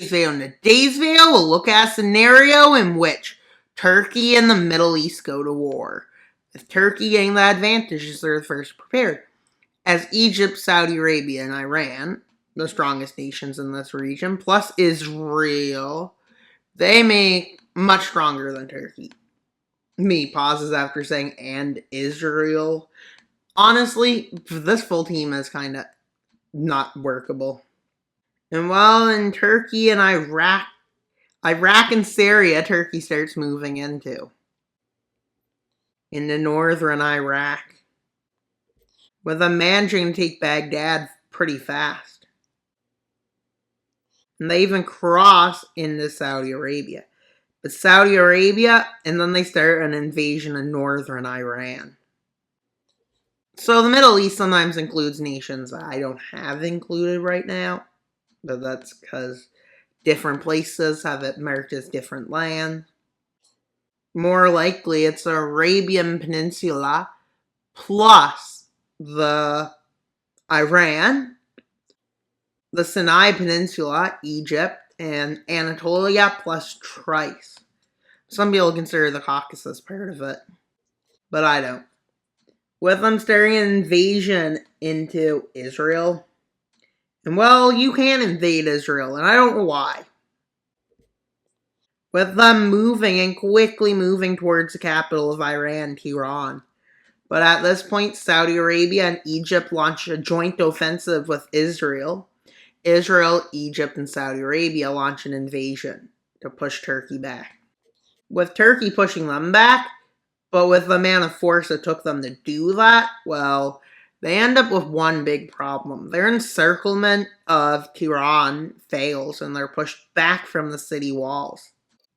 video. In today's video, we'll look at a scenario in which Turkey and the Middle East go to war, with Turkey getting the advantage as they're first prepared, as Egypt, Saudi Arabia, and Iran, the strongest nations in this region, plus Israel, they make much stronger than Turkey. Me pauses after saying and Israel. Honestly, this full team is kind of not workable. And while in Turkey and Iraq and Syria, Turkey starts moving into northern Iraq, with them managing to take Baghdad pretty fast. And they even cross into Saudi Arabia. But Saudi Arabia, and then they start an invasion of northern Iran. So the Middle East sometimes includes nations that I don't have included right now, but that's because different places have it marked as different land. More likely, it's the Arabian Peninsula plus the Iran, the Sinai Peninsula, Egypt, and Anatolia plus Thrace. Some people consider the Caucasus part of it, but I don't. With them starting an invasion into Israel, and well, you can invade Israel, and I don't know why. With them moving and quickly moving towards the capital of Iran, Tehran. But at this point, Saudi Arabia and Egypt launch a joint offensive with Israel. Israel, Egypt, and Saudi Arabia launch an invasion to push Turkey back. With Turkey pushing them back, but with the amount of force it took them to do that, well, they end up with one big problem. Their encirclement of Tehran fails, and they're pushed back from the city walls.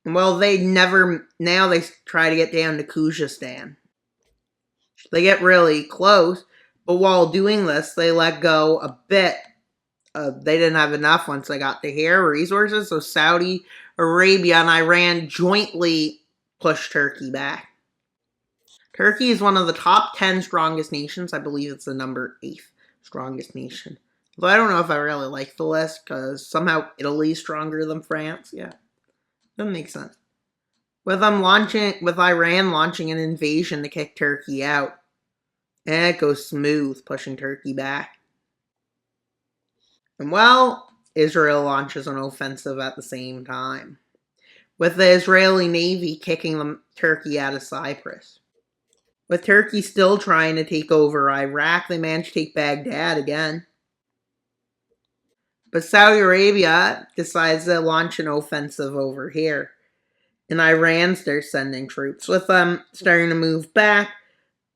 Well, now they try to get down to Khuzestan. They get really close, but while doing this, they let go a bit. They didn't have enough once they got the air resources, so Saudi Arabia and Iran jointly pushed Turkey back. Turkey is one of the top 10 strongest nations. I believe it's the number 8th strongest nation. Though I don't know if I really like the list, because somehow Italy's stronger than France. Yeah, doesn't make sense. With Iran launching an invasion to kick Turkey out, and it goes smooth, pushing Turkey back. And well, Israel launches an offensive at the same time, with the Israeli Navy kicking Turkey out of Cyprus. With Turkey still trying to take over Iraq, they managed to take Baghdad again. But Saudi Arabia decides to launch an offensive over here. And Iran starts sending troops, with them starting to move back,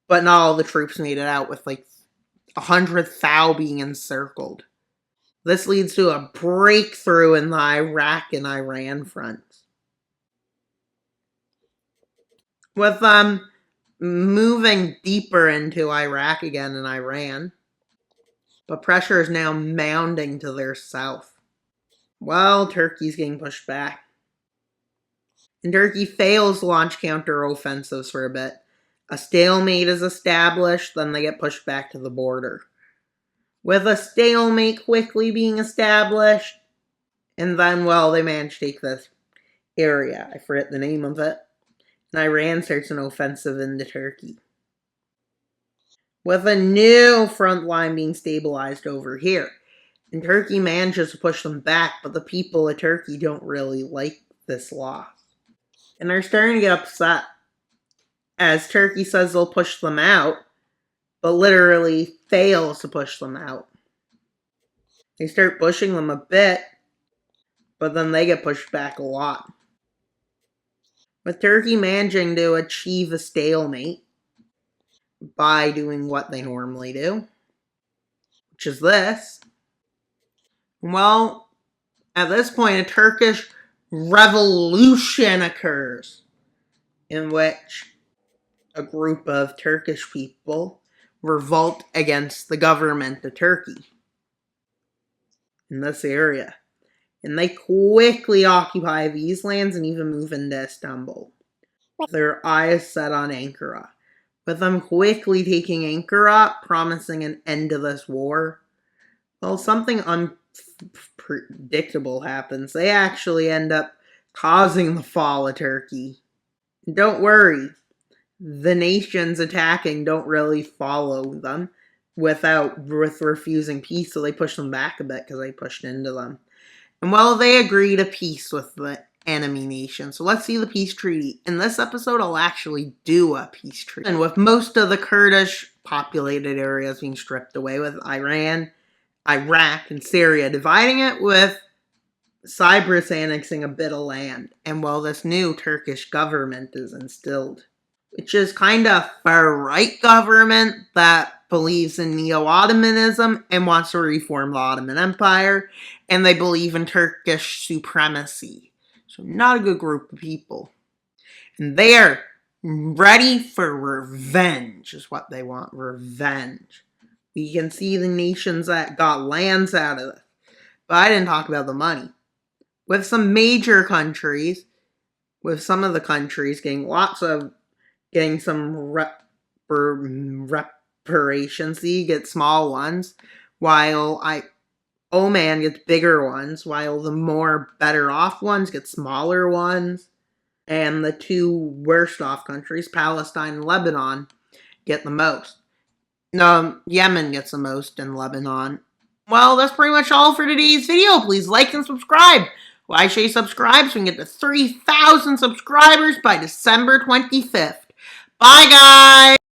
but not all the troops made it out, with like 100,000 being encircled. This leads to a breakthrough in the Iraq and Iran fronts, with them moving deeper into Iraq again and Iran. But pressure is now mounting to their south. Well, Turkey's getting pushed back. And Turkey fails to launch counter-offensives for a bit. A stalemate is established, then they get pushed back to the border. With a stalemate quickly being established, and then, well, they manage to take this area. I forget the name of it. And Iran starts an offensive into Turkey, with a new front line being stabilized over here. And Turkey manages to push them back, but the people of Turkey don't really like this loss. And they're starting to get upset, as Turkey says they'll push them out, but literally fails to push them out. They start pushing them a bit, but then they get pushed back a lot, with Turkey managing to achieve a stalemate by doing what they normally do, which is this. Well, at this point, a Turkish revolution occurs, in which a group of Turkish people revolt against the government of Turkey in this area. And they quickly occupy these lands and even move into Istanbul, with their eyes set on Ankara, with them quickly taking Ankara, promising an end to this war. Well, something predictable happens. They actually end up causing the fall of Turkey. Don't worry, the nations attacking don't really follow them with refusing peace, so they push them back a bit because they pushed into them. And well, they agree to peace with the enemy nation. So let's see the peace treaty. In this episode, I'll actually do a peace treaty. And with most of the Kurdish populated areas being stripped away, with Iran, Iraq, and Syria dividing it, with Cyprus annexing a bit of land. And well, this new Turkish government is instilled, which is kind of far-right government that believes in neo-Ottomanism and wants to reform the Ottoman Empire, and they believe in Turkish supremacy. So not a good group of people. And they are ready for revenge, is what they want, revenge. You can see the nations that got lands out of it. But I didn't talk about the money. With some major countries, with some of the countries getting some reparations, so you get small ones, while Oman gets bigger ones, while the more better off ones get smaller ones, and the two worst off countries, Palestine and Lebanon, get the most. No, Yemen gets the most, and Lebanon. Well, that's pretty much all for today's video. Please like and subscribe. Why should you subscribe so we can get to 3,000 subscribers by December 25th? Bye, guys!